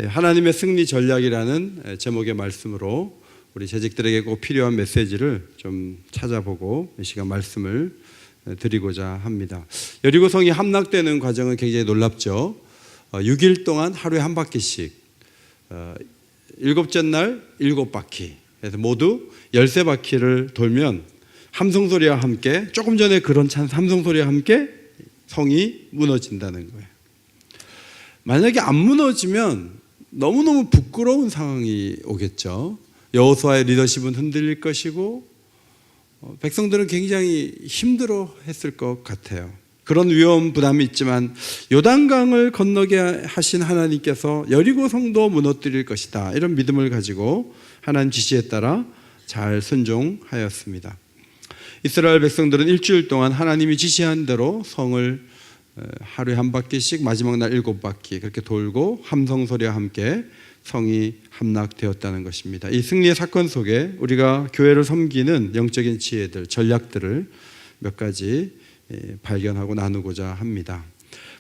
하나님의 승리 전략이라는 제목의 말씀으로 우리 재직들에게 꼭 필요한 메시지를 좀 찾아보고 이 시간 말씀을 드리고자 합니다. 여리고성이 함락되는 과정은 굉장히 놀랍죠. 6일 동안 하루에 한 바퀴씩, 일곱째 날 7바퀴, 그래서 모두 13바퀴를 돌면 함성소리와 함께, 조금 전에 그런 함성소리와 함께 성이 무너진다는 거예요. 만약에 안 무너지면 너무너무 부끄러운 상황이 오겠죠. 여호수아의 리더십은 흔들릴 것이고 백성들은 굉장히 힘들어 했을 것 같아요. 그런 위험 부담이 있지만 요단강을 건너게 하신 하나님께서 여리고 성도 무너뜨릴 것이다, 이런 믿음을 가지고 하나님 지시에 따라 잘 순종하였습니다. 이스라엘 백성들은 일주일 동안 하나님이 지시한 대로 성을 하루에 한 바퀴씩, 마지막 날 7바퀴 그렇게 돌고 함성소리와 함께 성이 함락되었다는 것입니다. 이 승리의 사건 속에 우리가 교회를 섬기는 영적인 지혜들, 전략들을 몇 가지 발견하고 나누고자 합니다.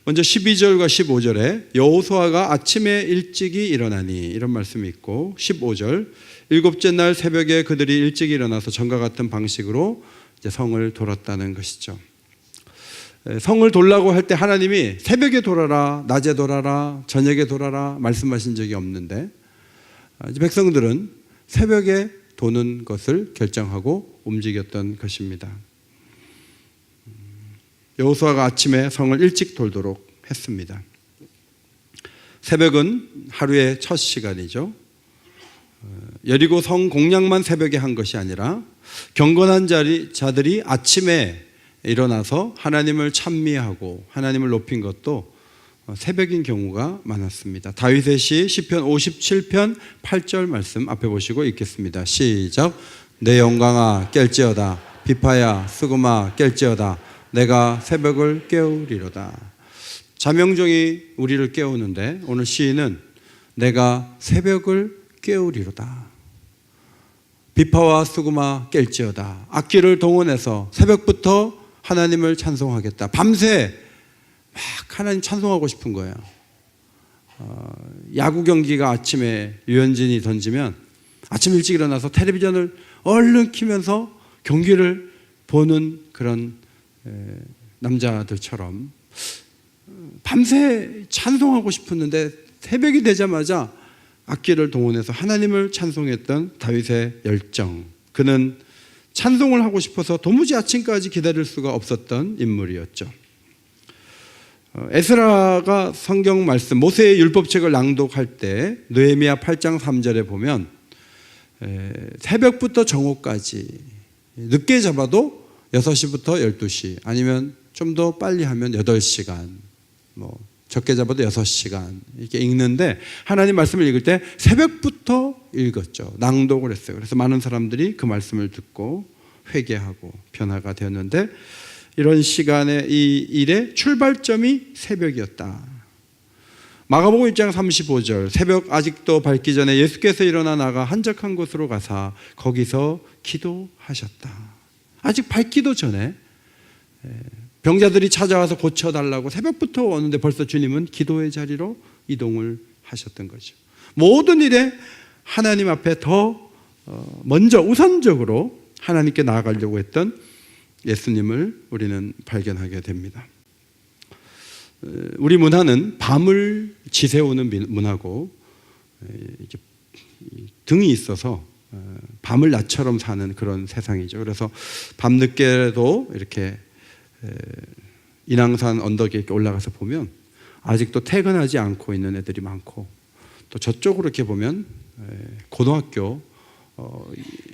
먼저 12절과 15절에 여호수아가 아침에 일찍이 일어나니, 이런 말씀이 있고, 15절 일곱째 날 새벽에 그들이 일찍 일어나서 전과 같은 방식으로 이제 성을 돌았다는 것이죠. 성을 돌라고 할 때 하나님이 새벽에 돌아라, 낮에 돌아라, 저녁에 돌아라 말씀하신 적이 없는데 백성들은 새벽에 도는 것을 결정하고 움직였던 것입니다. 여호수아가 아침에 성을 일찍 돌도록 했습니다. 새벽은 하루의 첫 시간이죠. 여리고 성 공략만 새벽에 한 것이 아니라 경건한 자들이 아침에 일어나서 하나님을 찬미하고 하나님을 높인 것도 새벽인 경우가 많았습니다. 다윗의 시 시편 57편 8절 말씀 앞에 보시고 읽겠습니다. 시작. 내 영광아 깰지어다, 비파야 수금아 깰지어다, 내가 새벽을 깨우리로다. 자명종이 우리를 깨우는데 오늘 시인은 내가 새벽을 깨우리로다. 비파와 수금아 깰지어다. 악기를 동원해서 새벽부터 하나님을 찬송하겠다. 밤새 막 하나님 찬송하고 싶은 거예요. 야구 경기가 아침에 류현진이 던지면 아침 일찍 일어나서 텔레비전을 얼른 켜면서 경기를 보는 그런 남자들처럼 밤새 찬송하고 싶었는데 새벽이 되자마자 악기를 동원해서 하나님을 찬송했던 다윗의 열정, 그는 찬송을 하고 싶어서 도무지 아침까지 기다릴 수가 없었던 인물이었죠. 에스라가 성경 말씀, 모세의 율법책을 낭독할 때 느헤미야 8장 3절에 보면 새벽부터 정오까지, 늦게 잡아도 6시부터 12시, 아니면 좀 더 빨리 하면 8시간, 적게 잡아도 6시간 이렇게 읽는데, 하나님 말씀을 읽을 때 새벽부터 읽었죠. 낭독을 했어요. 그래서 많은 사람들이 그 말씀을 듣고 회개하고 변화가 되었는데, 이런 시간에 이 일의 출발점이 새벽이었다. 마가복음 1장 35절, 새벽 아직도 밝기 전에 예수께서 일어나 나가 한적한 곳으로 가사 거기서 기도하셨다. 아직 밝기도 전에 병자들이 찾아와서 고쳐달라고 새벽부터 오는데 벌써 주님은 기도의 자리로 이동을 하셨던 거죠. 모든 일에 하나님 앞에 더 먼저 우선적으로 하나님께 나아가려고 했던 예수님을 우리는 발견하게 됩니다. 우리 문화는 밤을 지새우는 문화고, 등이 있어서 밤을 낮처럼 사는 그런 세상이죠. 그래서 밤늦게도 이렇게 인왕산 언덕에 이렇게 올라가서 보면 아직도 퇴근하지 않고 있는 애들이 많고, 또 저쪽으로 이렇게 보면 고등학교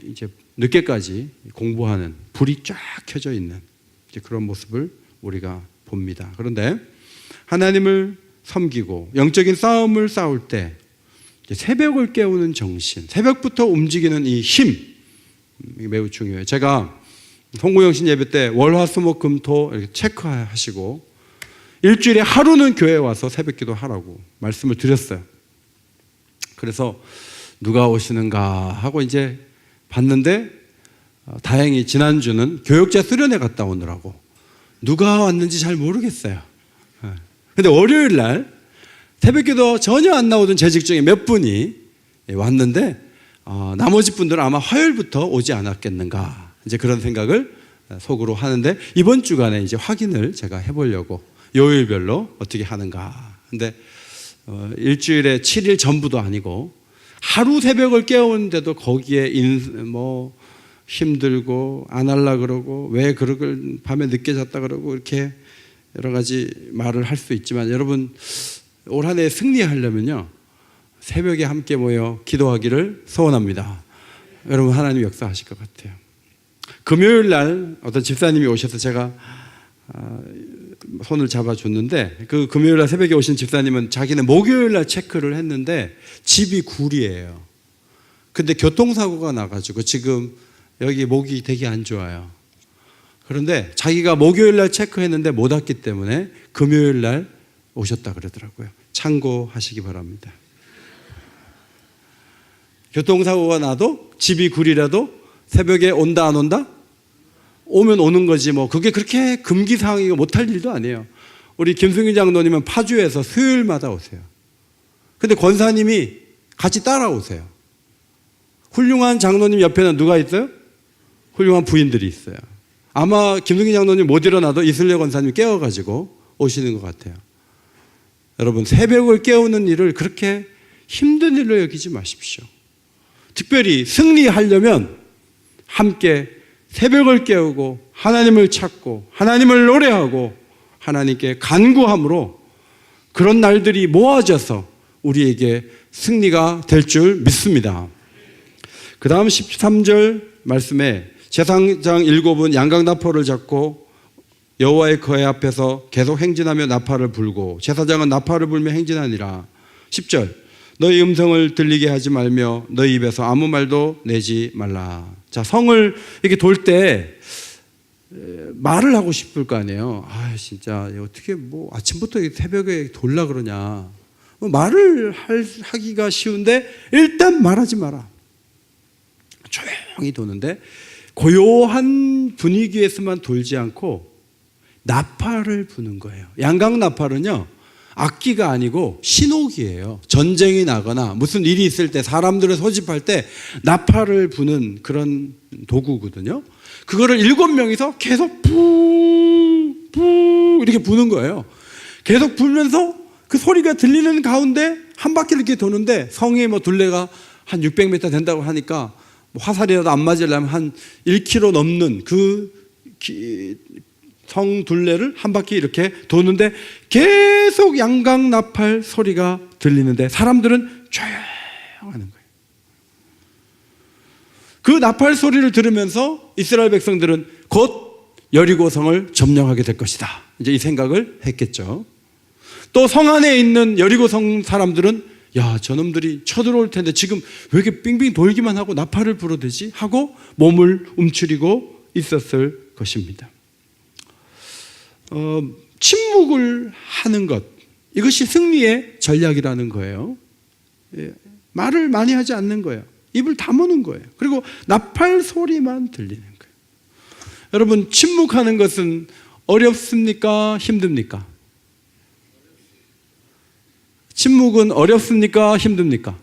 이제 늦게까지 공부하는 불이 쫙 켜져 있는 이제 그런 모습을 우리가 봅니다. 그런데 하나님을 섬기고 영적인 싸움을 싸울 때 새벽을 깨우는 정신, 새벽부터 움직이는 이 힘, 이게 매우 중요해요. 제가 송구영신 예배 때 월화수목금토 이렇게 체크하시고 일주일에 하루는 교회에 와서 새벽기도 하라고 말씀을 드렸어요. 그래서 누가 오시는가 하고 이제 봤는데 다행히 지난주는 교육자 수련회 갔다 오느라고 누가 왔는지 잘 모르겠어요. 근데 월요일 날 새벽기도 전혀 안 나오던 재직 중에 몇 분이 왔는데 나머지 분들은 아마 화요일부터 오지 않았겠는가 이제 그런 생각을 속으로 하는데 이번 주간에 이제 확인을 제가 해보려고 요일별로 어떻게 하는가. 근데 일주일에 7일 전부도 아니고 하루 새벽을 깨우는데도 거기에 힘들고 안 할라 그러고 왜 그러걸 밤에 늦게 잤다 그러고 이렇게 여러 가지 말을 할 수 있지만 여러분 올 한 해 승리하려면요 새벽에 함께 모여 기도하기를 소원합니다. 여러분 하나님 역사하실 것 같아요. 금요일 날 어떤 집사님이 오셔서 제가 손을 잡아줬는데 그 금요일 날 새벽에 오신 집사님은 자기는 목요일 날 체크를 했는데 집이 구리예요. 근데 교통사고가 나가지고 지금 여기 목이 되게 안 좋아요. 그런데 자기가 목요일 날 체크했는데 못 왔기 때문에 금요일 날 오셨다 그러더라고요. 참고하시기 바랍니다. 교통사고가 나도 집이 구리라도 새벽에 온다 안 온다? 오면 오는 거지 뭐 그게 그렇게 금기사항이고 못할 일도 아니에요. 우리 김승희 장로님은 파주에서 수요일마다 오세요. 근데 권사님이 같이 따라오세요. 훌륭한 장로님 옆에는 누가 있어요? 훌륭한 부인들이 있어요. 아마 김승희 장로님 못 일어나도 이슬례 권사님 깨워가지고 오시는 것 같아요. 여러분 새벽을 깨우는 일을 그렇게 힘든 일로 여기지 마십시오. 특별히 승리하려면 함께 새벽을 깨우고 하나님을 찾고 하나님을 노래하고 하나님께 간구함으로 그런 날들이 모아져서 우리에게 승리가 될 줄 믿습니다. 그 다음 13절 말씀에 제사장 7은 양강나팔을 잡고 여호와의 거회 앞에서 계속 행진하며 나팔을 불고 제사장은 나팔을 불며 행진하니라. 10절 너희 음성을 들리게 하지 말며 너희 입에서 아무 말도 내지 말라. 자, 성을 이렇게 돌 때 말을 하고 싶을 거 아니에요. 진짜 어떻게 뭐 아침부터 새벽에 돌라 그러냐. 말을 하기가 쉬운데 일단 말하지 마라. 조용히 도는데 고요한 분위기에서만 돌지 않고 나팔을 부는 거예요. 양강나팔은요 악기가 아니고 신호기예요. 전쟁이 나거나 무슨 일이 있을 때 사람들을 소집할 때 나팔을 부는 그런 도구거든요. 그거를 7명이서 계속 부 이렇게 부는 거예요. 계속 불면서 그 소리가 들리는 가운데 한 바퀴를 이렇게 도는데 성이 뭐 둘레가 한 600m 된다고 하니까 화살이라도 안 맞으려면 한 1km 넘는 그 성 둘레를 한 바퀴 이렇게 도는데 계속 양강나팔 소리가 들리는데 사람들은 조용하는 거예요. 그 나팔 소리를 들으면서 이스라엘 백성들은 곧 여리고성을 점령하게 될 것이다. 이제 이 생각을 했겠죠. 또 성 안에 있는 여리고성 사람들은 야, 저놈들이 쳐들어올 텐데 지금 왜 이렇게 빙빙 돌기만 하고 나팔을 불어대지? 하고 몸을 움츠리고 있었을 것입니다. 침묵을 하는 것, 이것이 승리의 전략이라는 거예요. 말을 많이 하지 않는 거예요. 입을 다무는 거예요. 그리고 나팔 소리만 들리는 거예요. 여러분, 침묵하는 것은 어렵습니까? 힘듭니까? 침묵은 어렵습니까? 힘듭니까?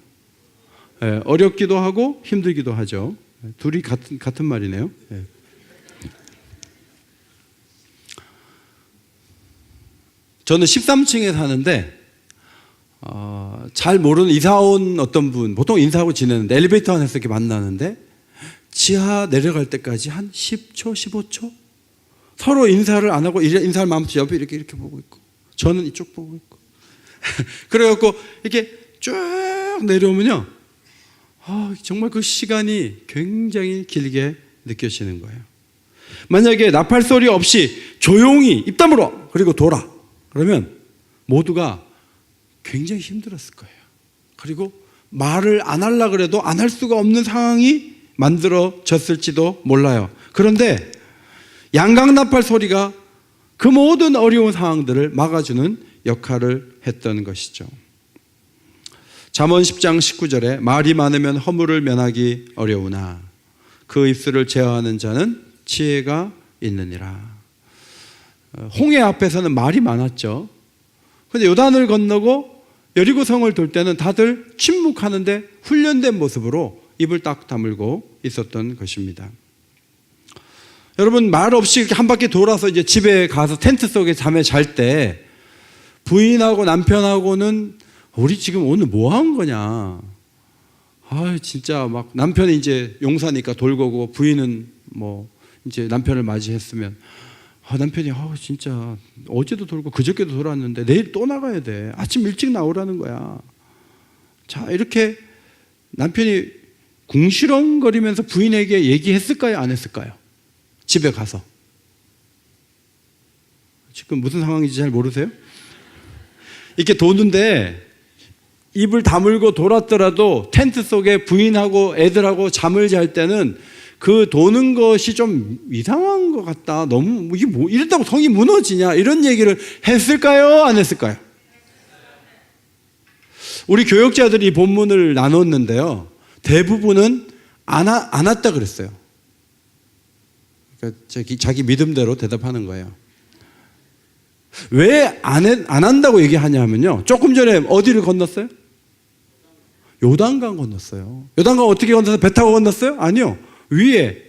어렵기도 하고 힘들기도 하죠. 둘이 같은 말이네요. 저는 13층에 사는데 잘 모르는 이사 온 어떤 분, 보통 인사하고 지내는데 엘리베이터 안에서 이렇게 만나는데 지하 내려갈 때까지 한 10초, 15초 서로 인사를 안 하고 인사를 마음껏 옆에 이렇게 보고 있고 저는 이쪽 보고 있고 그래갖고 이렇게 쭉 내려오면요 정말 그 시간이 굉장히 길게 느껴지는 거예요. 만약에 나팔 소리 없이 조용히 입 다물어 그리고 돌아 그러면 모두가 굉장히 힘들었을 거예요. 그리고 말을 안 하려고 그래도 안 할 수가 없는 상황이 만들어졌을지도 몰라요. 그런데 양강나팔 소리가 그 모든 어려운 상황들을 막아주는 역할을 했던 것이죠. 잠언 10장 19절에 말이 많으면 허물을 면하기 어려우나 그 입술을 제어하는 자는 지혜가 있느니라. 홍해 앞에서는 말이 많았죠. 그런데 요단을 건너고 여리고성을 돌 때는 다들 침묵하는데 훈련된 모습으로 입을 딱 다물고 있었던 것입니다. 여러분, 말 없이 이렇게 한 바퀴 돌아서 이제 집에 가서 텐트 속에 잠에 잘 때 부인하고 남편하고는 우리 지금 오늘 뭐 한 거냐. 진짜 막 남편이 이제 용사니까 돌고고 부인은 뭐 이제 남편을 맞이했으면 남편이 진짜 어제도 돌고 그저께도 돌았는데 내일 또 나가야 돼. 아침 일찍 나오라는 거야. 자, 이렇게 남편이 궁시렁거리면서 부인에게 얘기했을까요? 안 했을까요? 집에 가서. 지금 무슨 상황인지 잘 모르세요? 이렇게 도는데 입을 다물고 돌았더라도 텐트 속에 부인하고 애들하고 잠을 잘 때는 그 도는 것이 좀 이상한 것 같다. 너무 이게 뭐 이랬다고 성이 무너지냐 이런 얘기를 했을까요? 안 했을까요? 우리 교역자들이 본문을 나눴는데요. 대부분은 안 왔다 그랬어요. 그러니까 자기 믿음대로 대답하는 거예요. 왜 안 한다고 얘기하냐면요. 조금 전에 어디를 건넜어요? 요단강 건넜어요. 요단강 어떻게 건너서 배 타고 건넜어요? 아니요. 위에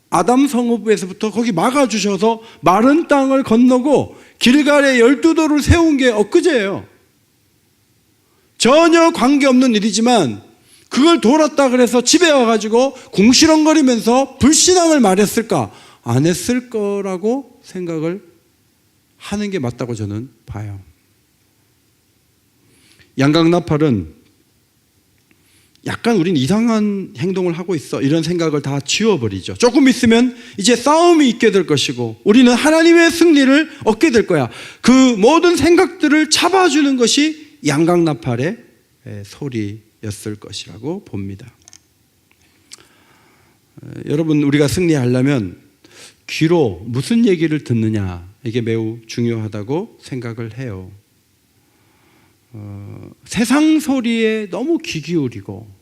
아담 성읍에서부터 거기 막아주셔서 마른 땅을 건너고 길갈에 12도를 세운 게 엊그제예요. 전혀 관계없는 일이지만 그걸 돌았다 그래서 집에 와가지고 궁시렁거리면서 불신앙을 말했을까? 안 했을 거라고 생각을 하는 게 맞다고 저는 봐요. 양강나팔은 약간 우린 이상한 행동을 하고 있어 이런 생각을 다 지워버리죠. 조금 있으면 이제 싸움이 있게 될 것이고 우리는 하나님의 승리를 얻게 될 거야. 그 모든 생각들을 잡아주는 것이 양강나팔의 소리였을 것이라고 봅니다. 여러분, 우리가 승리하려면 귀로 무슨 얘기를 듣느냐 이게 매우 중요하다고 생각을 해요. 세상 소리에 너무 귀 기울이고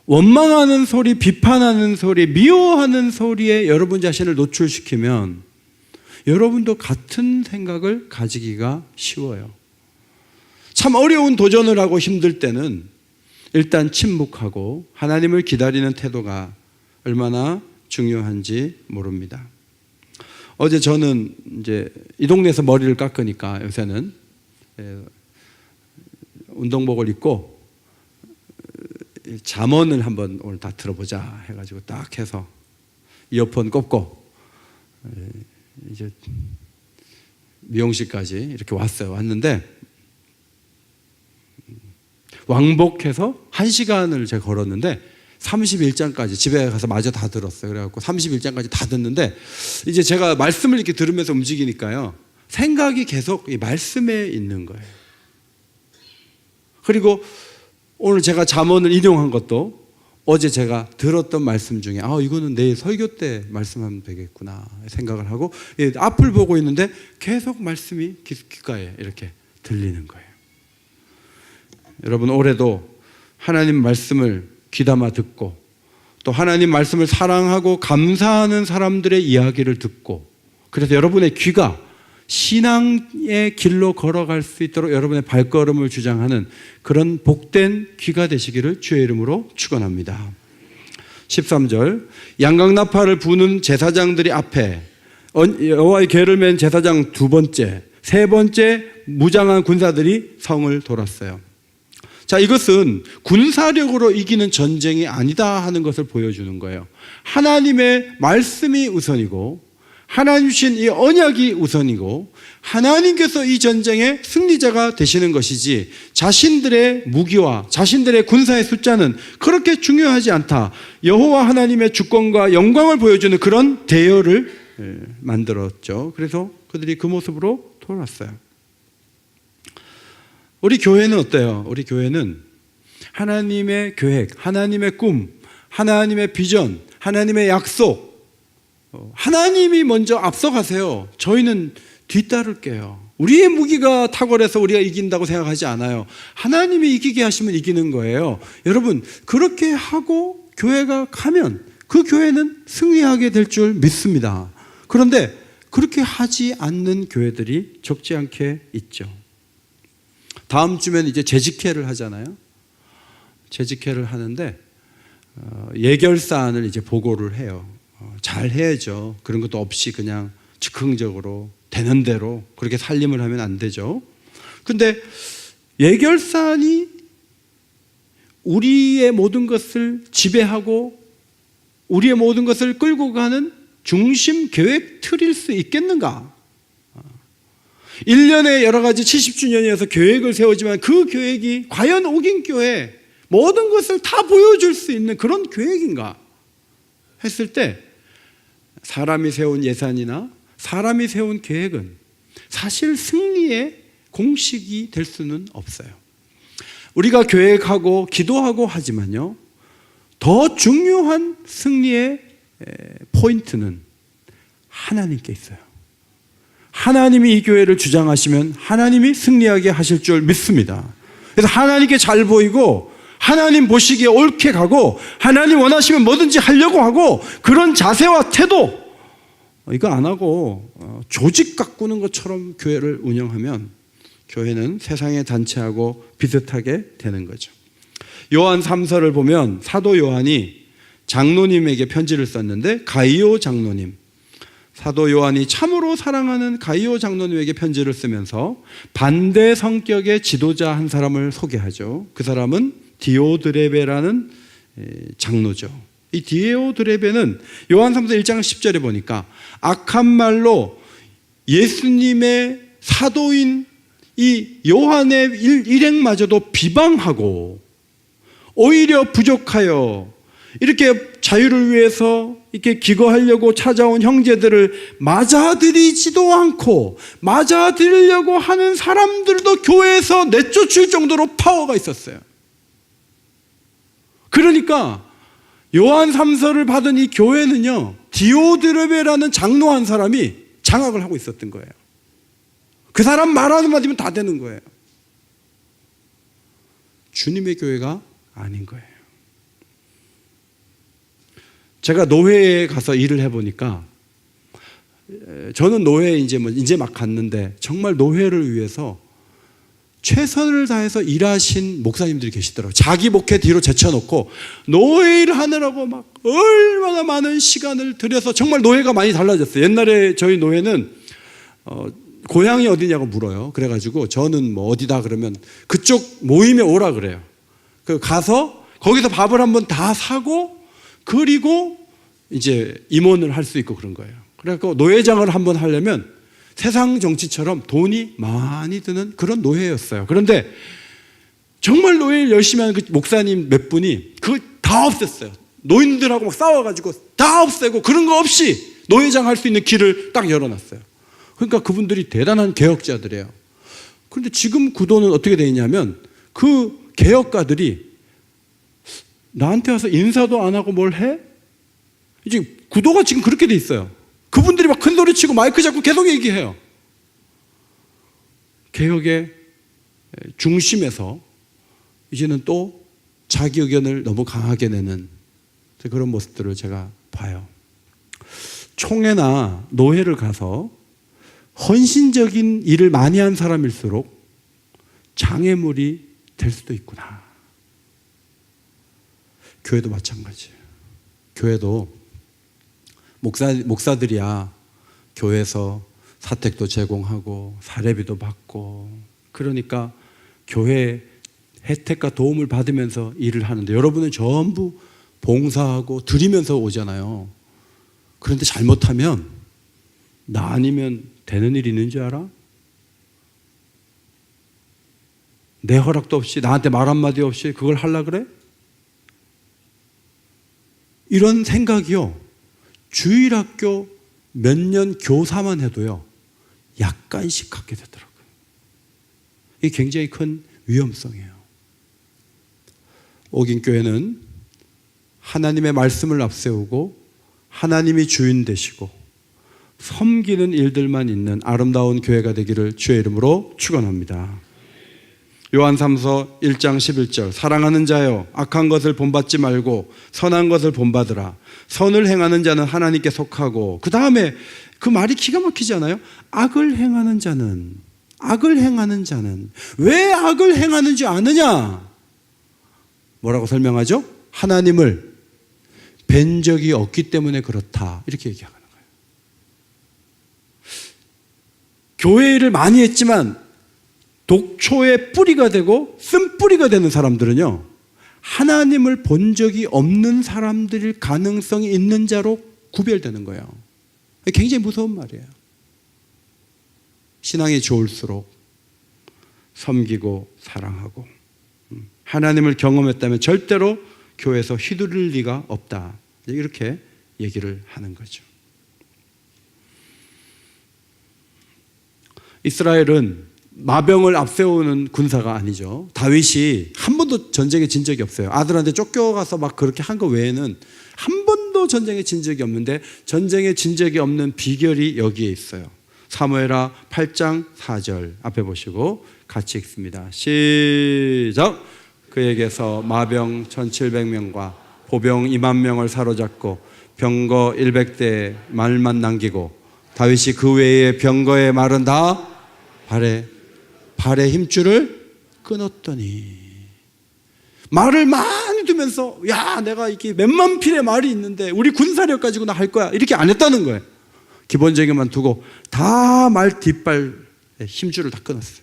원망하는 소리, 비판하는 소리, 미워하는 소리에 여러분 자신을 노출시키면 여러분도 같은 생각을 가지기가 쉬워요. 참 어려운 도전을 하고 힘들 때는 일단 침묵하고 하나님을 기다리는 태도가 얼마나 중요한지 모릅니다. 어제 저는 이제 이 동네에서 머리를 깎으니까 요새는 운동복을 입고 잠언을 한번 오늘 다 들어보자 해가지고 딱 해서 이어폰 꼽고 이제 미용실까지 이렇게 왔는데 왕복해서 1시간을 제가 걸었는데 31장까지 집에 가서 마저 다 들었어요. 그래갖고 31장까지 다 듣는데 이제 제가 말씀을 이렇게 들으면서 움직이니까요. 생각이 계속 이 말씀에 있는 거예요. 그리고 오늘 제가 잠언을 인용한 것도 어제 제가 들었던 말씀 중에 이거는 내일 설교 때 말씀하면 되겠구나 생각을 하고 앞을 보고 있는데 계속 말씀이 귓가에 이렇게 들리는 거예요. 여러분, 올해도 하나님 말씀을 귀담아 듣고 또 하나님 말씀을 사랑하고 감사하는 사람들의 이야기를 듣고 그래서 여러분의 귀가 신앙의 길로 걸어갈 수 있도록 여러분의 발걸음을 주장하는 그런 복된 귀가 되시기를 주의 이름으로 축원합니다. 13절 양강나팔을 부는 제사장들이 앞에 여호와의 궤를 맨 제사장 두 번째, 세 번째 무장한 군사들이 성을 돌았어요. 자, 이것은 군사력으로 이기는 전쟁이 아니다 하는 것을 보여주는 거예요. 하나님의 말씀이 우선이고 하나님 주신 이 언약이 우선이고 하나님께서 이 전쟁의 승리자가 되시는 것이지 자신들의 무기와 자신들의 군사의 숫자는 그렇게 중요하지 않다. 여호와 하나님의 주권과 영광을 보여주는 그런 대열을 만들었죠. 그래서 그들이 그 모습으로 돌아왔어요. 우리 교회는 어때요? 우리 교회는 하나님의 계획, 하나님의 꿈, 하나님의 비전, 하나님의 약속, 하나님이 먼저 앞서가세요. 저희는 뒤따를게요. 우리의 무기가 탁월해서 우리가 이긴다고 생각하지 않아요. 하나님이 이기게 하시면 이기는 거예요. 여러분, 그렇게 하고 교회가 가면 그 교회는 승리하게 될 줄 믿습니다. 그런데 그렇게 하지 않는 교회들이 적지 않게 있죠. 다음 주면 이제 재직회를 하잖아요. 재직회를 하는데 예결사안을 이제 보고를 해요. 잘 해야죠. 그런 것도 없이 그냥 즉흥적으로 되는 대로 그렇게 살림을 하면 안 되죠. 근데 예결사안이 우리의 모든 것을 지배하고 우리의 모든 것을 끌고 가는 중심 계획 틀일 수 있겠는가? 1년에 여러 가지 70주년이어서 계획을 세우지만 그 계획이 과연 옥인교회 모든 것을 다 보여줄 수 있는 그런 계획인가? 했을 때 사람이 세운 예산이나 사람이 세운 계획은 사실 승리의 공식이 될 수는 없어요. 우리가 계획하고 기도하고 하지만요, 더 중요한 승리의 포인트는 하나님께 있어요. 하나님이 이 교회를 주장하시면 하나님이 승리하게 하실 줄 믿습니다. 그래서 하나님께 잘 보이고 하나님 보시기에 옳게 가고 하나님 원하시면 뭐든지 하려고 하고 그런 자세와 태도, 이거 안 하고 조직 가꾸는 것처럼 교회를 운영하면 교회는 세상의 단체하고 비슷하게 되는 거죠. 요한 3서를 보면 사도 요한이 장로님에게 편지를 썼는데 가이오 장로님, 사도 요한이 참으로 사랑하는 가이오 장로님에게 편지를 쓰면서 반대 성격의 지도자 한 사람을 소개하죠. 그 사람은 디오드레베라는 장로죠. 이 디오드레베는 요한 3서 1장 10절에 보니까 악한 말로 예수님의 사도인 이 요한의 일행마저도 비방하고 오히려 부족하여 이렇게 자유를 위해서 이렇게 기거하려고 찾아온 형제들을 맞아들이지도 않고 맞아들이려고 하는 사람들도 교회에서 내쫓을 정도로 파워가 있었어요. 그러니까 요한 3서를 받은 이 교회는요, 디오드레베라는 장로 한 사람이 장악을 하고 있었던 거예요. 그 사람 말 한마디면 다 되는 거예요. 주님의 교회가 아닌 거예요. 제가 노회에 가서 일을 해보니까 저는 노회에 이제 막 갔는데 정말 노회를 위해서 최선을 다해서 일하신 목사님들이 계시더라고요. 자기 목회 뒤로 제쳐놓고 노회 일 하느라고 막 얼마나 많은 시간을 들여서 정말 노회가 많이 달라졌어요. 옛날에 저희 노회는 고향이 어디냐고 물어요. 그래가지고 저는 뭐 어디다 그러면 그쪽 모임에 오라 그래요. 그 가서 거기서 밥을 한번 다 사고 그리고 이제 임원을 할 수 있고 그런 거예요. 그래서 노회장을 한번 하려면 세상 정치처럼 돈이 많이 드는 그런 노회였어요. 그런데 정말 노회를 열심히 하는 그 목사님 몇 분이 그걸 다 없앴어요. 노인들하고 막 싸워가지고 다 없애고 그런 거 없이 노회장 할 수 있는 길을 딱 열어놨어요. 그러니까 그분들이 대단한 개혁자들이에요. 그런데 지금 구도는 어떻게 되어 있냐면 그 개혁가들이 나한테 와서 인사도 안 하고 뭘 해? 이제 구도가 지금 그렇게 돼 있어요. 그분들이 막 큰 소리 치고 마이크 잡고 계속 얘기해요. 개혁의 중심에서 이제는 또 자기 의견을 너무 강하게 내는 그런 모습들을 제가 봐요. 총회나 노회를 가서 헌신적인 일을 많이 한 사람일수록 장애물이 될 수도 있구나. 교회도 마찬가지예요. 교회도 목사들이야 교회에서 사택도 제공하고 사례비도 받고 그러니까 교회 혜택과 도움을 받으면서 일을 하는데 여러분은 전부 봉사하고 드리면서 오잖아요. 그런데 잘못하면 나 아니면 되는 일이 있는 줄 알아? 내 허락도 없이 나한테 말 한마디 없이 그걸 하려고 그래? 이런 생각이요. 주일학교 몇 년 교사만 해도요. 약간씩 갖게 되더라고요. 이게 굉장히 큰 위험성이에요. 옥인교회는 하나님의 말씀을 앞세우고 하나님이 주인 되시고 섬기는 일들만 있는 아름다운 교회가 되기를 주의 이름으로 축원합니다. 요한 3서 1장 11절 사랑하는 자여 악한 것을 본받지 말고 선한 것을 본받으라. 선을 행하는 자는 하나님께 속하고 그 다음에 그 말이 기가 막히지 않아요? 악을 행하는 자는 악을 행하는 자는 왜 악을 행하는지 아느냐? 뭐라고 설명하죠? 하나님을 뵌 적이 없기 때문에 그렇다. 이렇게 얘기하는 거예요. 교회 일을 많이 했지만 독초의 뿌리가 되고 쓴뿌리가 되는 사람들은요, 하나님을 본 적이 없는 사람들일 가능성이 있는 자로 구별되는 거예요. 굉장히 무서운 말이에요. 신앙이 좋을수록 섬기고 사랑하고 하나님을 경험했다면 절대로 교회에서 휘두를 리가 없다. 이렇게 얘기를 하는 거죠. 이스라엘은 마병을 앞세우는 군사가 아니죠. 다윗이 한 번도 전쟁에 진 적이 없어요. 아들한테 쫓겨가서 막 그렇게 한 거 외에는 한 번도 전쟁에 진 적이 없는데, 전쟁에 진 적이 없는 비결이 여기에 있어요. 사무엘하 8장 4절 앞에 보시고 같이 읽습니다. 시작. 그에게서 마병 1700명과 보병 2만 명을 사로잡고 병거 100대의 말만 남기고 다윗이 그 외의 병거의 말은 다 발의 힘줄을 끊었더니, 말을 많이 두면서 야, 내가 이렇게 몇만 필의 말이 있는데 우리 군사력 가지고 나 할 거야, 이렇게 안 했다는 거예요. 기본적인만 두고 다 말 뒷발의 힘줄을 다 끊었어요.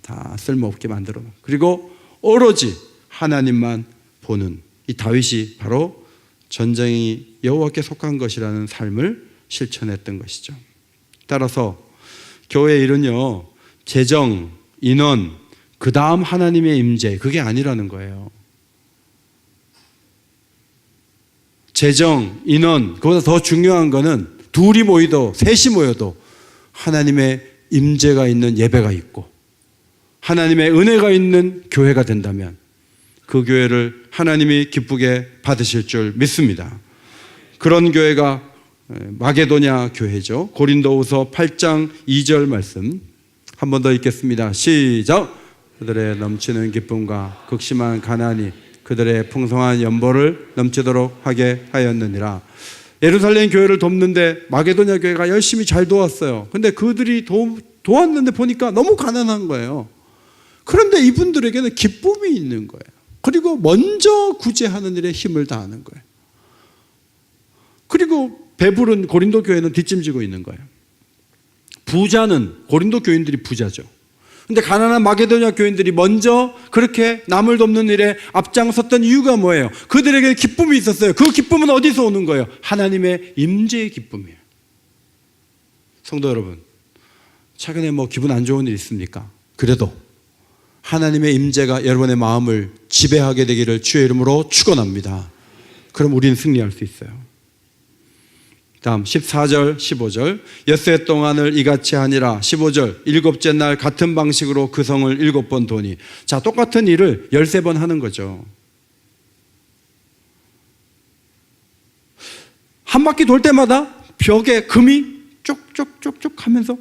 다 쓸모없게 만들어 놓고, 그리고 오로지 하나님만 보는 이 다윗이 바로 전쟁이 여호와께 속한 것이라는 삶을 실천했던 것이죠. 따라서 교회 일은요, 재정, 인원, 그 다음 하나님의 임재, 그게 아니라는 거예요. 재정, 인원, 그보다 더 중요한 거는 둘이 모이도 셋이 모여도 하나님의 임재가 있는 예배가 있고 하나님의 은혜가 있는 교회가 된다면 그 교회를 하나님이 기쁘게 받으실 줄 믿습니다. 그런 교회가 마게도냐 교회죠. 고린도후서 8장 2절 말씀 한 번 더 읽겠습니다. 시작. 그들의 넘치는 기쁨과 극심한 가난이 그들의 풍성한 연보를 넘치도록 하게 하였느니라. 예루살렘 교회를 돕는데 마게도냐 교회가 열심히 잘 도왔어요. 근데 그들이 도왔는데 보니까 너무 가난한 거예요. 그런데 이분들에게는 기쁨이 있는 거예요. 그리고 먼저 구제하는 일에 힘을 다하는 거예요. 그리고 배부른 고린도 교회는 뒷짐지고 있는 거예요. 부자는 고린도 교인들이 부자죠. 근데 가난한 마게도냐 교인들이 먼저 그렇게 남을 돕는 일에 앞장섰던 이유가 뭐예요? 그들에게 기쁨이 있었어요. 그 기쁨은 어디서 오는 거예요? 하나님의 임재의 기쁨이에요. 성도 여러분, 최근에 뭐 기분 안 좋은 일 있습니까? 그래도 하나님의 임재가 여러분의 마음을 지배하게 되기를 주의 이름으로 축원합니다. 그럼 우리는 승리할 수 있어요. 다음 14절 15절 엿새 동안을 이같이 하니라. 15절 일곱째 날 같은 방식으로 그 성을 7번 도니. 자, 똑같은 일을 13번 하는 거죠. 한 바퀴 돌 때마다 벽에 금이 쪽쪽쪽쪽 하면서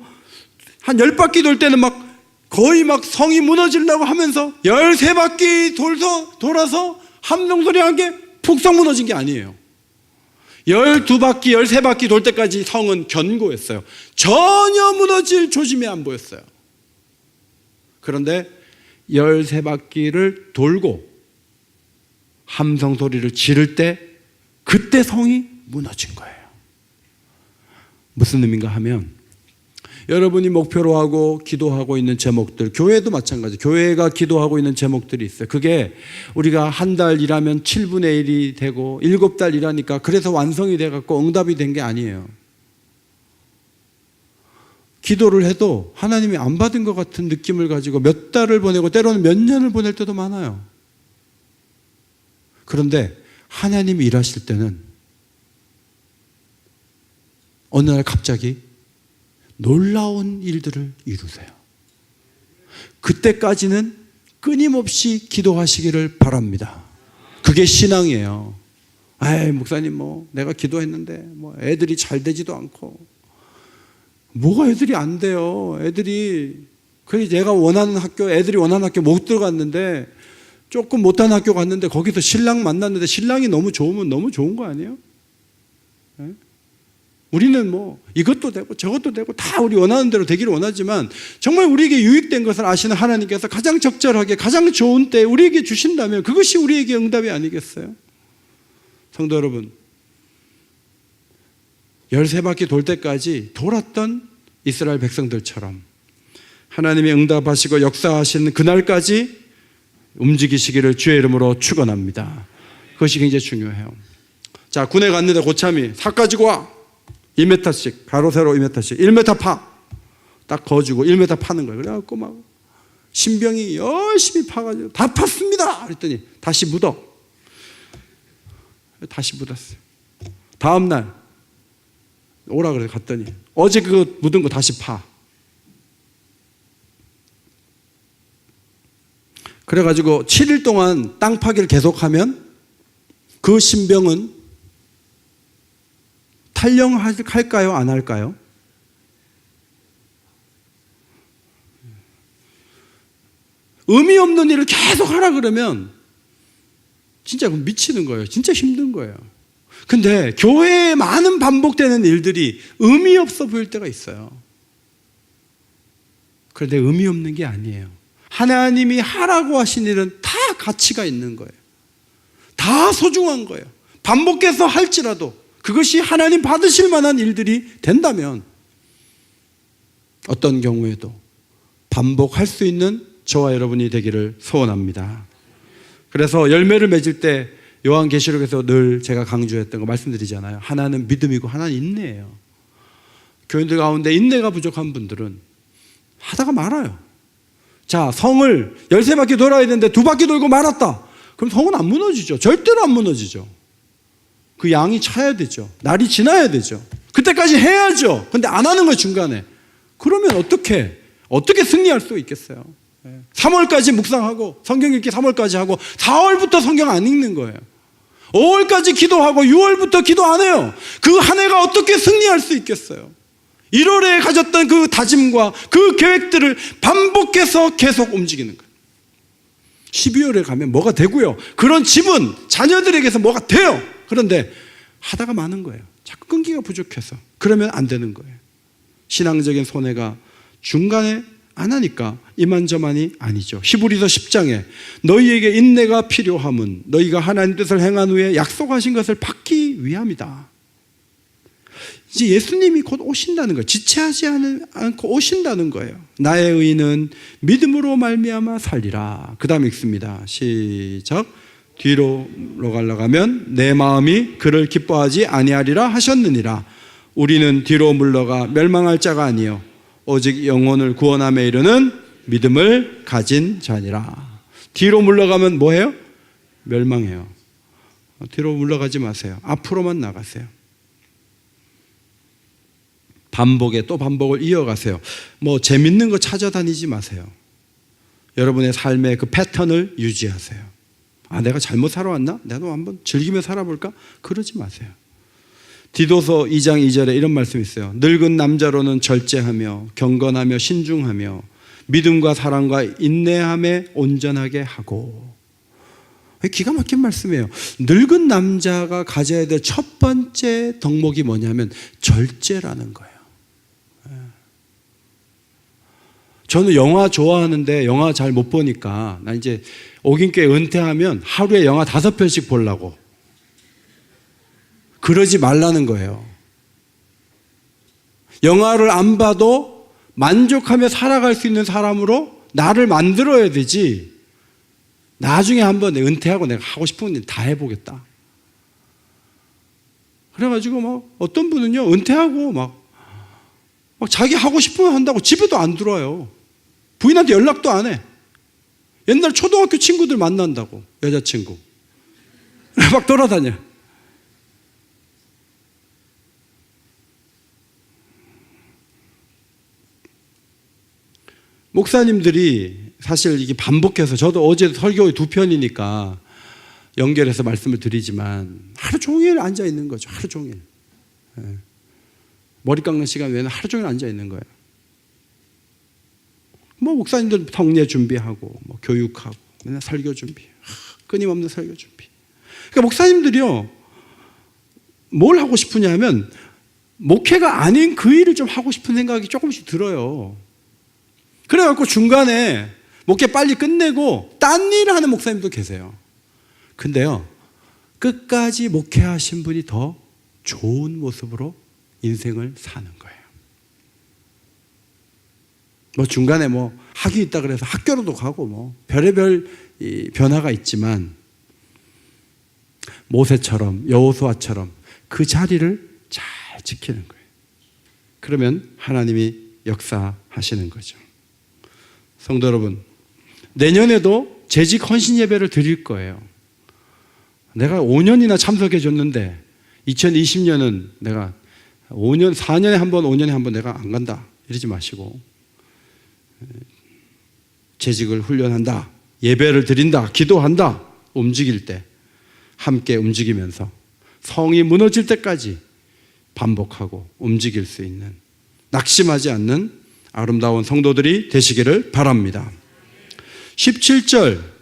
한 10바퀴 돌 때는 막 거의 막 성이 무너지려고 하면서 13바퀴 돌아서 함성 소리 한 게 푹성 무너진 게 아니에요. 12바퀴, 13바퀴 돌 때까지 성은 견고했어요. 전혀 무너질 조짐이 안 보였어요. 그런데 13바퀴를 돌고 함성 소리를 지를 때 그때 성이 무너진 거예요. 무슨 의미인가 하면 여러분이 목표로 하고 기도하고 있는 제목들, 교회도 마찬가지. 교회가 기도하고 있는 제목들이 있어요. 그게 우리가 한 달 일하면 7분의 1이 되고 7달 일하니까 그래서 완성이 돼갖고 응답이 된 게 아니에요. 기도를 해도 하나님이 안 받은 것 같은 느낌을 가지고 몇 달을 보내고 때로는 몇 년을 보낼 때도 많아요. 그런데 하나님이 일하실 때는 어느 날 갑자기 놀라운 일들을 이루세요. 그때까지는 끊임없이 기도하시기를 바랍니다. 그게 신앙이에요. 아이, 목사님 뭐 내가 기도했는데 뭐 애들이 잘 되지도 않고. 뭐가 애들이 안 돼요. 애들이 그래, 내가 원하는 학교, 애들이 원하는 학교 못 들어갔는데 조금 못한 학교 갔는데 거기서 신랑 만났는데 신랑이 너무 좋으면 너무 좋은 거 아니에요? 네? 우리는 뭐 이것도 되고 저것도 되고 다 우리 원하는 대로 되기를 원하지만 정말 우리에게 유익된 것을 아시는 하나님께서 가장 적절하게 가장 좋은 때에 우리에게 주신다면 그것이 우리에게 응답이 아니겠어요? 성도 여러분, 13바퀴 돌 때까지 돌았던 이스라엘 백성들처럼 하나님이 응답하시고 역사하시는 그날까지 움직이시기를 주의 이름으로 축원합니다. 그것이 굉장히 중요해요. 자, 군에 갔는데 고참이 삭 가지고 와. 2m씩, 가로 세로 2m씩 1m 파. 딱 거주고 1m 파는 거예요. 그래갖고 막 신병이 열심히 파가지고 다 팠습니다. 그랬더니 다시 묻어. 다시 묻었어요. 다음날 오라 그래 갔더니 어제 그거 묻은 거 다시 파. 그래가지고 7일 동안 땅 파기를 계속하면 그 신병은 탈영할까요? 안 할까요? 의미 없는 일을 계속 하라 그러면 진짜 미치는 거예요. 진짜 힘든 거예요. 근데 교회에 많은 반복되는 일들이 의미 없어 보일 때가 있어요. 그런데 의미 없는 게 아니에요. 하나님이 하라고 하신 일은 다 가치가 있는 거예요. 다 소중한 거예요. 반복해서 할지라도 그것이 하나님 받으실 만한 일들이 된다면 어떤 경우에도 반복할 수 있는 저와 여러분이 되기를 소원합니다. 그래서 열매를 맺을 때 요한계시록에서 늘 제가 강조했던 거 말씀드리잖아요. 하나는 믿음이고 하나는 인내예요. 교인들 가운데 인내가 부족한 분들은 하다가 말아요. 자, 성을 13바퀴 돌아야 되는데 2바퀴 돌고 말았다. 그럼 성은 안 무너지죠. 절대로 안 무너지죠. 그 양이 차야 되죠. 날이 지나야 되죠. 그때까지 해야죠. 근데 안 하는 거예요, 중간에. 그러면 어떻게 승리할 수 있겠어요? 3월까지 묵상하고 성경 읽기 3월까지 하고 4월부터 성경 안 읽는 거예요. 5월까지 기도하고 6월부터 기도 안 해요. 그 한 해가 어떻게 승리할 수 있겠어요? 1월에 가졌던 그 다짐과 그 계획들을 반복해서 계속 움직이는 거예요. 12월에 가면 뭐가 되고요. 그런 집은 자녀들에게서 뭐가 돼요. 그런데 하다가 마는 거예요. 자꾸 끈기가 부족해서. 그러면 안 되는 거예요. 신앙적인 손해가 중간에 안 하니까 이만저만이 아니죠. 히브리서 10장에 너희에게 인내가 필요함은 너희가 하나님 뜻을 행한 후에 약속하신 것을 받기 위함이다. 이제 예수님이 곧 오신다는 거예요. 지체하지 않고 오신다는 거예요. 나의 의는 믿음으로 말미암아 살리라. 그 다음에 읽습니다. 시작. 뒤로 가면 내 마음이 그를 기뻐하지 아니하리라 하셨느니라. 우리는 뒤로 물러가 멸망할 자가 아니요 오직 영혼을 구원함에 이르는 믿음을 가진 자니라. 뒤로 물러가면 뭐해요? 멸망해요. 뒤로 물러가지 마세요. 앞으로만 나가세요. 반복에 또 반복을 이어가세요. 뭐 재밌는 거 찾아다니지 마세요. 여러분의 삶의 그 패턴을 유지하세요. 아, 내가 잘못 살아왔나? 나도 한번 즐기며 살아볼까? 그러지 마세요. 디도서 2장 2절에 이런 말씀이 있어요. 늙은 남자로는 절제하며 경건하며 신중하며 믿음과 사랑과 인내함에 온전하게 하고. 기가 막힌 말씀이에요. 늙은 남자가 가져야 될 첫 번째 덕목이 뭐냐면 절제라는 거예요. 저는 영화 좋아하는데 영화 잘 못 보니까 나 이제 오긴교회 은퇴하면 하루에 영화 5편씩 보려고. 그러지 말라는 거예요. 영화를 안 봐도 만족하며 살아갈 수 있는 사람으로 나를 만들어야 되지. 나중에 한번 은퇴하고 내가 하고 싶은 일 다 해보겠다. 그래가지고 막 어떤 분은요 은퇴하고 막 자기 하고 싶은 거 한다고 집에도 안 들어와요. 부인한테 연락도 안 해. 옛날 초등학교 친구들 만난다고, 여자친구. 막 돌아다녀. 목사님들이 사실 이게 반복해서, 저도 어제 설교 2편이니까 연결해서 말씀을 드리지만 하루 종일 앉아 있는 거죠. 하루 종일. 머리 깎는 시간 외에는 하루 종일 앉아 있는 거예요. 뭐 목사님들 성례 준비하고 뭐 교육하고 맨날 설교 준비, 끊임없는 설교 준비. 그러니까 목사님들이요 뭘 하고 싶으냐 하면 목회가 아닌 그 일을 좀 하고 싶은 생각이 조금씩 들어요. 그래갖고 중간에 목회 빨리 끝내고 딴 일을 하는 목사님도 계세요. 근데요, 끝까지 목회하신 분이 더 좋은 모습으로 인생을 사는 거예요. 뭐 중간에 뭐 학위 있다 그래서 학교로도 가고 뭐 별의별 변화가 있지만 모세처럼 여호수아처럼 그 자리를 잘 지키는 거예요. 그러면 하나님이 역사하시는 거죠. 성도 여러분, 내년에도 재직 헌신 예배를 드릴 거예요. 내가 5년이나 참석해 줬는데 2020년은 내가 5년, 4년에 한 번, 5년에 한 번 내가 안 간다 이러지 마시고 재직을 훈련한다, 예배를 드린다, 기도한다, 움직일 때 함께 움직이면서 성이 무너질 때까지 반복하고 움직일 수 있는, 낙심하지 않는 아름다운 성도들이 되시기를 바랍니다. 17절,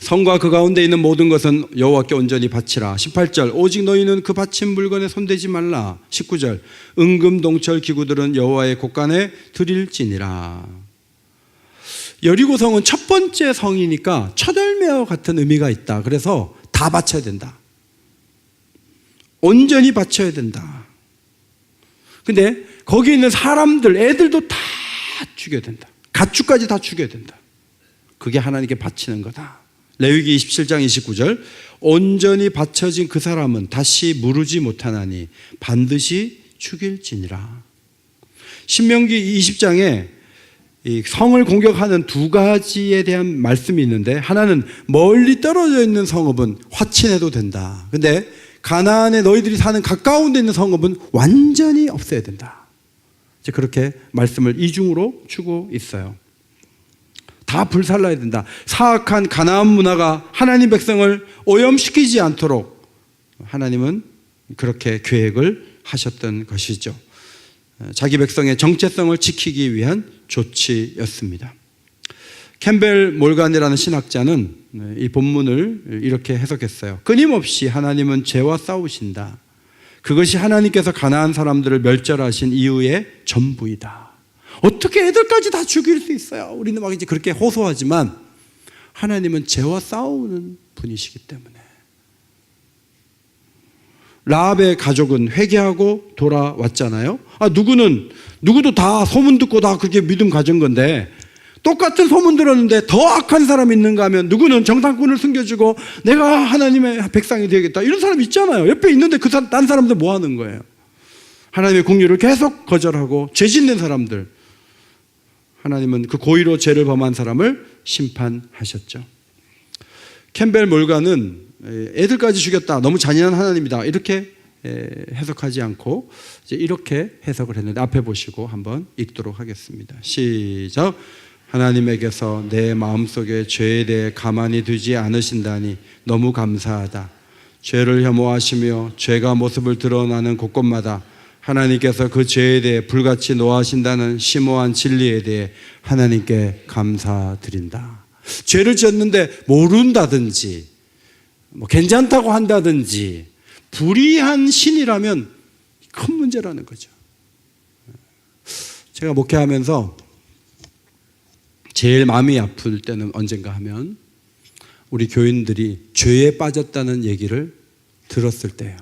성과 그 가운데 있는 모든 것은 여호와께 온전히 바치라. 18절, 오직 너희는 그 바친 물건에 손대지 말라. 19절, 은금 동철 기구들은 여호와의 곳간에 드릴지니라. 여리고성은 첫 번째 성이니까 첫 열매와 같은 의미가 있다. 그래서 다 바쳐야 된다. 온전히 바쳐야 된다. 근데 거기 있는 사람들, 애들도 다 죽여야 된다. 가축까지 다 죽여야 된다. 그게 하나님께 바치는 거다. 레위기 27장 29절, 온전히 바쳐진 그 사람은 다시 무르지 못하나니 반드시 죽일지니라. 신명기 20장에 이 성을 공격하는 두 가지에 대한 말씀이 있는데, 하나는 멀리 떨어져 있는 성읍은 화친해도 된다. 근데 가나안에 너희들이 사는 가까운 데 있는 성읍은 완전히 없애야 된다. 이제 그렇게 말씀을 이중으로 주고 있어요. 다 불살라야 된다. 사악한 가나안 문화가 하나님 백성을 오염시키지 않도록 하나님은 그렇게 계획을 하셨던 것이죠. 자기 백성의 정체성을 지키기 위한 조치였습니다. 캠벨 몰간이라는 신학자는 이 본문을 이렇게 해석했어요. 끊임없이 하나님은 죄와 싸우신다. 그것이 하나님께서 가나안 사람들을 멸절하신 이유의 전부이다. 어떻게 애들까지 다 죽일 수 있어요? 우리는 막 이제 그렇게 호소하지만 하나님은 죄와 싸우는 분이시기 때문에. 라합의 가족은 회개하고 돌아왔잖아요. 누구도 다 소문 듣고 다 그렇게 믿음 가진 건데, 똑같은 소문 들었는데 더 악한 사람이 있는가 하면 누구는 정탐꾼을 숨겨주고 내가 하나님의 백성이 되겠다 이런 사람 있잖아요. 옆에 있는데 딴 사람들 뭐 하는 거예요? 하나님의 긍휼을 계속 거절하고 죄 짓는 사람들, 하나님은 그 고의로 죄를 범한 사람을 심판하셨죠. 캠벨 몰간은 애들까지 죽였다, 너무 잔인한 하나님이다 이렇게 해석하지 않고 이제 이렇게 해석을 했는데, 앞에 보시고 한번 읽도록 하겠습니다. 시작. 하나님에게서 내 마음속에 죄에 대해 가만히 두지 않으신다니 너무 감사하다. 죄를 혐오하시며 죄가 모습을 드러나는 곳곳마다 하나님께서 그 죄에 대해 불같이 노하신다는 심오한 진리에 대해 하나님께 감사드린다. 죄를 지었는데 모른다든지 뭐 괜찮다고 한다든지 불의한 신이라면 큰 문제라는 거죠. 제가 목회하면서 제일 마음이 아플 때는 언젠가 하면 우리 교인들이 죄에 빠졌다는 얘기를 들었을 때예요.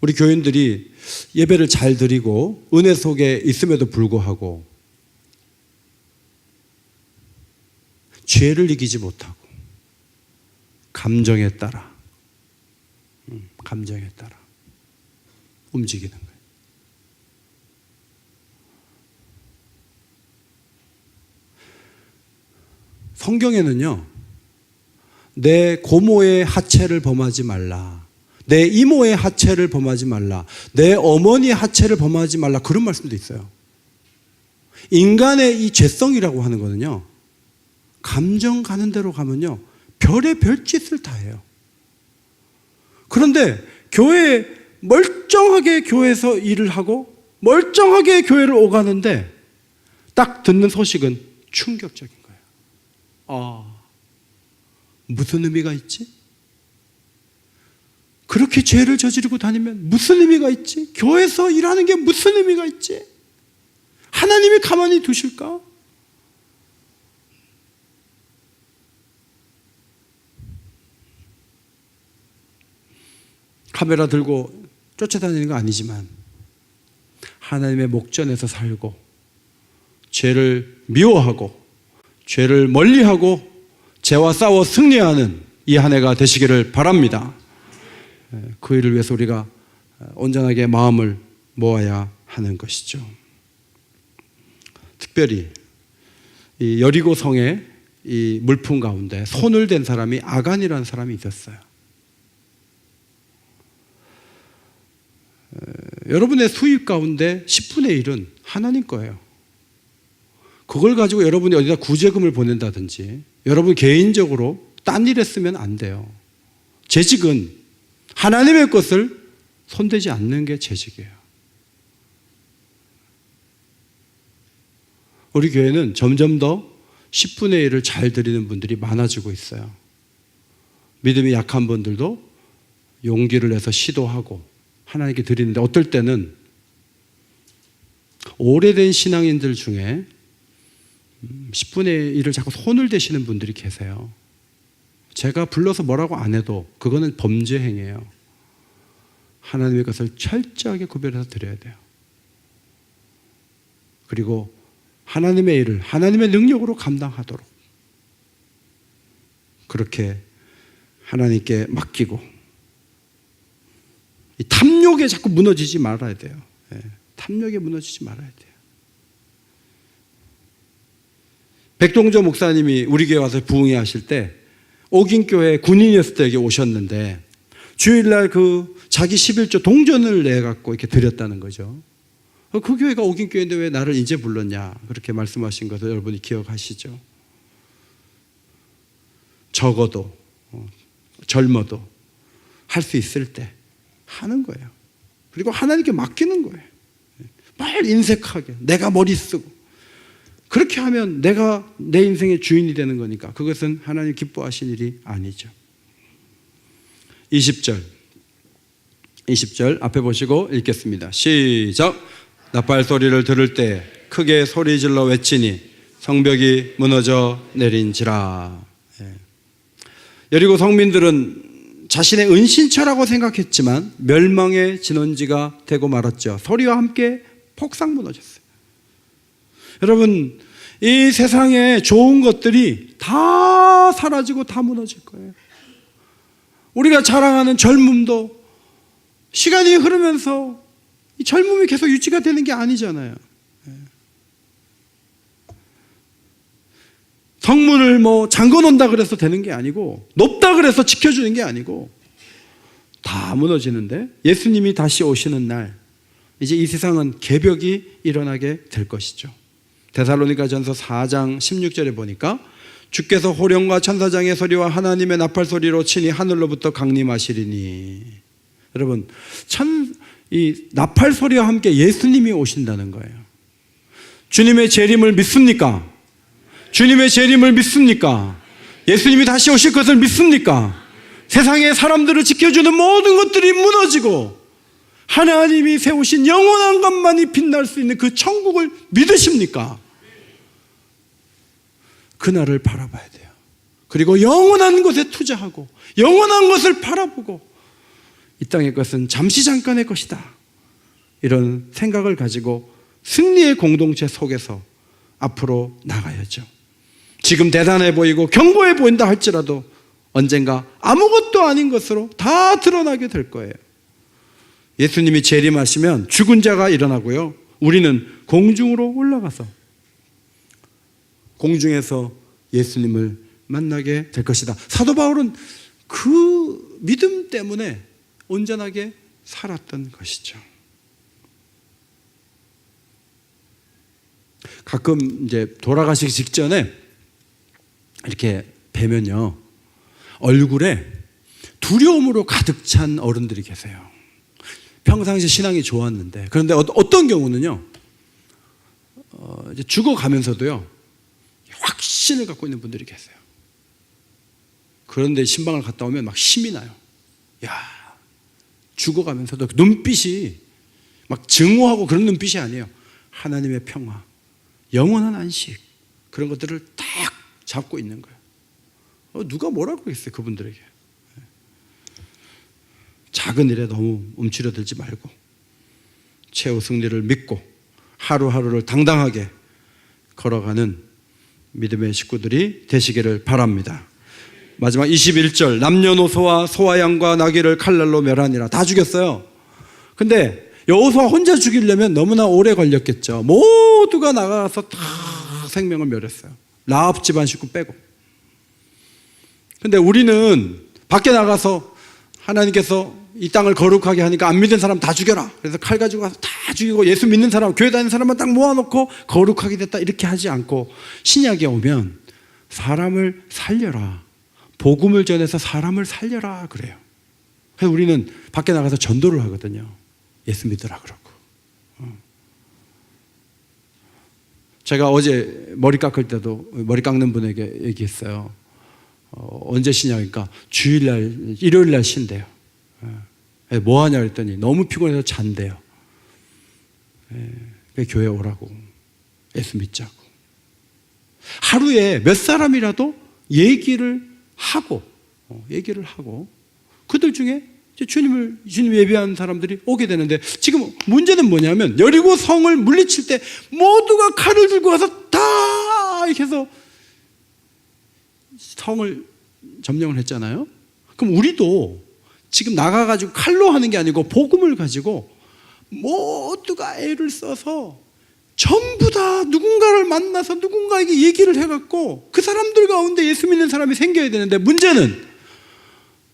우리 교인들이 예배를 잘 드리고 은혜 속에 있음에도 불구하고 죄를 이기지 못하고 감정에 따라 움직이는 거예요. 성경에는요, 내 고모의 하체를 범하지 말라, 내 이모의 하체를 범하지 말라, 내 어머니의 하체를 범하지 말라, 그런 말씀도 있어요. 인간의 이 죄성이라고 하는 거는요, 감정 가는 대로 가면요 별의 별짓을 다 해요. 그런데 멀쩡하게 교회에서 일을 하고 멀쩡하게 교회를 오가는데 딱 듣는 소식은 충격적인 거예요. 무슨 의미가 있지? 그렇게 죄를 저지르고 다니면 무슨 의미가 있지? 교회에서 일하는 게 무슨 의미가 있지? 하나님이 가만히 두실까? 카메라 들고 쫓아다니는 거 아니지만 하나님의 목전에서 살고 죄를 미워하고 죄를 멀리하고 죄와 싸워 승리하는 이 한 해가 되시기를 바랍니다. 그 일을 위해서 우리가 온전하게 마음을 모아야 하는 것이죠. 특별히 이 여리고 성의 이 물품 가운데 손을 댄 사람이 아간이라는 사람이 있었어요. 여러분의 수입 가운데 10분의 1은 하나님 거예요. 그걸 가지고 여러분이 어디다 구제금을 보낸다든지 여러분 개인적으로 딴 일에 쓰면 안 돼요. 재직은 하나님의 것을 손대지 않는 게 재직이에요. 우리 교회는 점점 더 10분의 1을 잘 드리는 분들이 많아지고 있어요. 믿음이 약한 분들도 용기를 내서 시도하고 하나님께 드리는데 어떨 때는 오래된 신앙인들 중에 10분의 1을 자꾸 손을 대시는 분들이 계세요. 제가 불러서 뭐라고 안 해도 그거는 범죄 행위예요. 하나님의 것을 철저하게 구별해서 드려야 돼요. 그리고 하나님의 일을 하나님의 능력으로 감당하도록 그렇게 하나님께 맡기고 이 탐욕에 자꾸 무너지지 말아야 돼요. 탐욕에 무너지지 말아야 돼요. 백동조 목사님이 우리 교회 와서 부흥회 하실 때 옥인교회 군인이었을 때 여기 오셨는데 주일날 그 자기 11조 동전을 내갖고 이렇게 드렸다는 거죠. 그 교회가 옥인교회인데 왜 나를 이제 불렀냐 그렇게 말씀하신 것을 여러분이 기억하시죠. 적어도 젊어도 할 수 있을 때 하는 거예요. 그리고 하나님께 맡기는 거예요. 말 인색하게 내가 머리 쓰고 그렇게 하면 내가 내 인생의 주인이 되는 거니까 그것은 하나님 기뻐하신 일이 아니죠. 20절 앞에 보시고 읽겠습니다. 시작. 나팔 소리를 들을 때 크게 소리질러 외치니 성벽이 무너져 내린지라. 여리고 성민들은 자신의 은신처라고 생각했지만 멸망의 진원지가 되고 말았죠. 소리와 함께 폭삭 무너졌어요. 여러분, 이 세상에 좋은 것들이 다 사라지고 다 무너질 거예요. 우리가 자랑하는 젊음도 시간이 흐르면서 이 젊음이 계속 유지가 되는 게 아니잖아요. 성문을 뭐 잠궈 놓는다 그래서 되는 게 아니고 높다 그래서 지켜주는 게 아니고 다 무너지는데 예수님이 다시 오시는 날 이제 이 세상은 개벽이 일어나게 될 것이죠. 데살로니가전서 4장 16절에 보니까 주께서 호령과 천사장의 소리와 하나님의 나팔 소리로 친히 하늘로부터 강림하시리니. 여러분, 이 나팔 소리와 함께 예수님이 오신다는 거예요. 주님의 재림을 믿습니까? 주님의 재림을 믿습니까? 예수님이 다시 오실 것을 믿습니까? 세상의 사람들을 지켜주는 모든 것들이 무너지고 하나님이 세우신 영원한 것만이 빛날 수 있는 그 천국을 믿으십니까? 그날을 바라봐야 돼요. 그리고 영원한 것에 투자하고 영원한 것을 바라보고 이 땅의 것은 잠시 잠깐의 것이다. 이런 생각을 가지고 승리의 공동체 속에서 앞으로 나가야죠. 지금 대단해 보이고 견고해 보인다 할지라도 언젠가 아무것도 아닌 것으로 다 드러나게 될 거예요. 예수님이 재림하시면 죽은 자가 일어나고요. 우리는 공중으로 올라가서 공중에서 예수님을 만나게 될 것이다. 사도 바울은 그 믿음 때문에 온전하게 살았던 것이죠. 가끔 이제 돌아가시기 직전에 이렇게 뵈면요, 얼굴에 두려움으로 가득 찬 어른들이 계세요. 평상시 신앙이 좋았는데, 그런데 어떤 경우는요, 이제 죽어가면서도요, 확신을 갖고 있는 분들이 계세요. 그런데 신방을 갔다 오면 막 힘이 나요. 야, 죽어가면서도 눈빛이 막 증오하고 그런 눈빛이 아니에요. 하나님의 평화, 영원한 안식, 그런 것들을 딱 잡고 있는 거예요. 누가 뭐라고 했어요, 그분들에게. 작은 일에 너무 움츠려들지 말고 최후 승리를 믿고 하루하루를 당당하게 걸어가는 믿음의 식구들이 되시기를 바랍니다. 마지막 21절, 남녀노소와 소와 양과 나귀를 칼날로 멸하니라. 다 죽였어요. 근데 여호수아 혼자 죽이려면 너무나 오래 걸렸겠죠. 모두가 나가서 다 생명을 멸했어요. 라합 집안 식구 빼고. 근데 우리는 밖에 나가서 하나님께서 이 땅을 거룩하게 하니까 안 믿는 사람 다 죽여라. 그래서 칼 가지고 가서 다 죽이고 예수 믿는 사람, 교회 다니는 사람만 딱 모아놓고 거룩하게 됐다 이렇게 하지 않고 신약에 오면 사람을 살려라. 복음을 전해서 사람을 살려라 그래요. 그래서 우리는 밖에 나가서 전도를 하거든요. 예수 믿으라 그러고. 제가 어제 머리 깎을 때도 머리 깎는 분에게 얘기했어요. 언제 쉬냐니까 주일날, 일요일날 쉰대요. 뭐 하냐 그랬더니 너무 피곤해서 잔대요. 교회 오라고, 예수 믿자고. 하루에 몇 사람이라도 얘기를 하고 그들 중에 주님 예배하는 사람들이 오게 되는데, 지금 문제는 뭐냐면 여리고 성을 물리칠 때 모두가 칼을 들고 가서 다 이렇게 해서 성을 점령을 했잖아요. 그럼 우리도 지금 나가가지고 칼로 하는 게 아니고 복음을 가지고 모두가 애를 써서 전부 다 누군가를 만나서 누군가에게 얘기를 해갖고 그 사람들 가운데 예수 믿는 사람이 생겨야 되는데, 문제는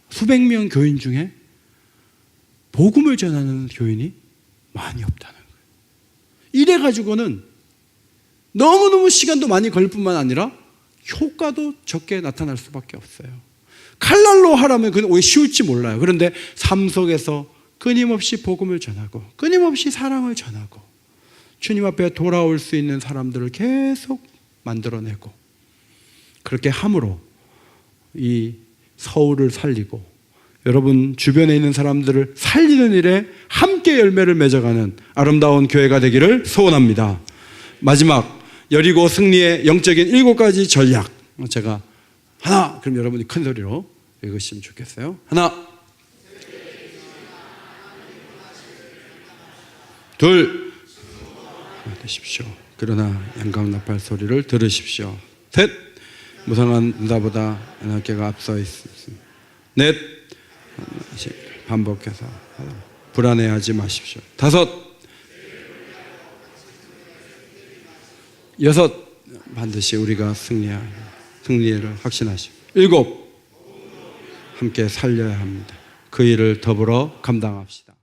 수백 명 교인 중에 복음을 전하는 교인이 많이 없다는 거예요. 이래가지고는 너무너무 시간도 많이 걸릴 뿐만 아니라 효과도 적게 나타날 수밖에 없어요. 칼날로 하라면 그건 왜 쉬울지 몰라요. 그런데 삶 속에서 끊임없이 복음을 전하고 끊임없이 사랑을 전하고 주님 앞에 돌아올 수 있는 사람들을 계속 만들어내고, 그렇게 함으로 이 서울을 살리고 여러분 주변에 있는 사람들을 살리는 일에 함께 열매를 맺어가는 아름다운 교회가 되기를 소원합니다. 마지막 여리고 승리의 영적인 7가지 전략, 제가 하나, 그럼 여러분이 큰 소리로 읽으시면 좋겠어요. 하나, 둘, 되십시오. 그러나 양강나팔 소리를 들으십시오. 셋, 무성한 나보다 은하계가 앞서 있습니다. 넷, 반복해서 불안해하지 마십시오. 다섯, 여섯, 반드시 우리가 승리를 확신하시고, 일곱, 함께 살려야 합니다. 그 일을 더불어 감당합시다.